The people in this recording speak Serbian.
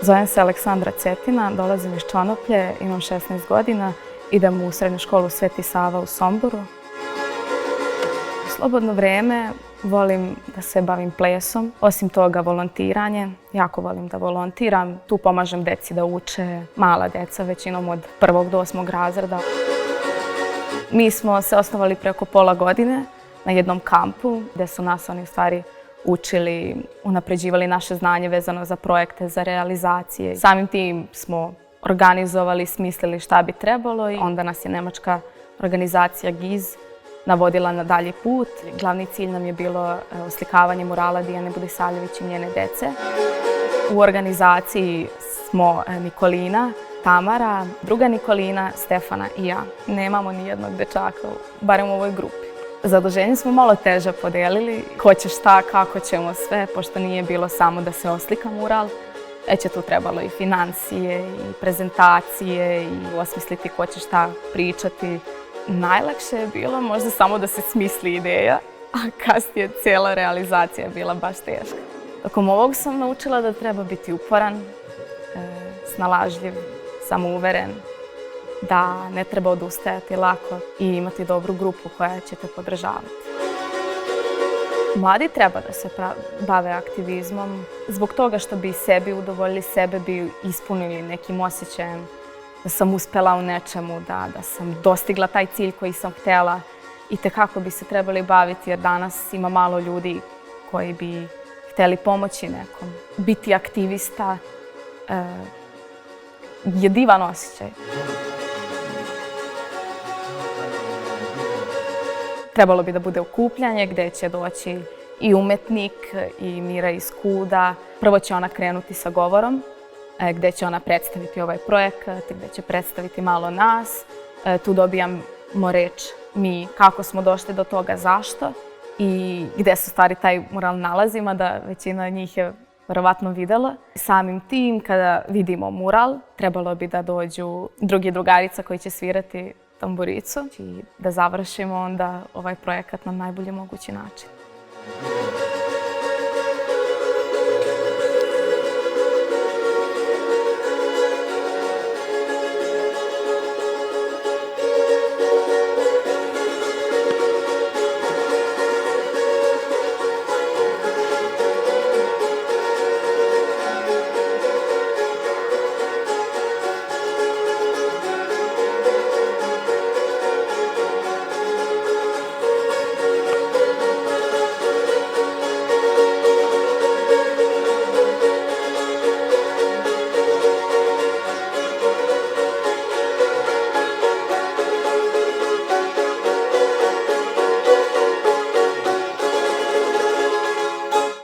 Zovem se Aleksandra Cetina, dolazim iz Čanoplje, imam 16 godina, idem u srednju školu Sveti Sava u Somboru. U slobodno vreme volim da se bavim plesom, osim toga volontiranje. Jako volim da volontiram, tu pomažem deci da uče, mala deca, većinom od 1. do 8. razreda. Mi smo se osnovali preko pola godine na jednom kampu gdje su nas oni u stvari učili, unapređivali naše znanje vezano za projekte, za realizacije. Samim tim smo organizovali, smislili šta bi trebalo i onda nas je nemačka organizacija GIZ navodila na dalji put. Glavni cilj nam je bilo oslikavanje murala Dijane Budisavljević i njene dece. U organizaciji smo Nikolina, Tamara, druga Nikolina, Stefana i ja. Nemamo ni jednog dečaka, barem u ovoj grupi. Zaduženje smo malo teže podelili, ko će šta, kako ćemo sve, pošto nije bilo samo da se oslika mural, već je tu trebalo i financije, i prezentacije, i osmisliti ko će šta pričati. Najlakše je bilo možda samo da se smisli ideja, a kasnije cijela realizacija je bila baš teška. Tokom ovog sam naučila da treba biti uporan, snalažljiv, samouveren, da ne treba odustajati lako i imati dobru grupu koja će te podržavati. Mladi treba da se bave aktivizmom zbog toga što bi sebi udovoljili, sebe bi ispunili nekim osjećajem da sam uspela u nečemu, da sam dostigla taj cilj koji sam htjela i tekako bi se trebali baviti jer danas ima malo ljudi koji bi htjeli pomoći nekom. Biti aktivista je divan osjećaj. Trebalo bi da bude okupljanje gdje će doći i umetnik i Mira iz KUD-a. Prvo će ona krenuti sa govorom, gdje će ona predstaviti ovaj projekat, gdje će predstaviti malo nas. Tu dobijamo reč mi kako smo došli do toga, zašto i gdje se stvari taj mural nalazi, mada većina njih je verovatno videla. Samim tim, kada vidimo mural, trebalo bi da dođu drugi drugarica koji će svirati tamburicu i da završimo onda ovaj projekat na najbolji mogući način.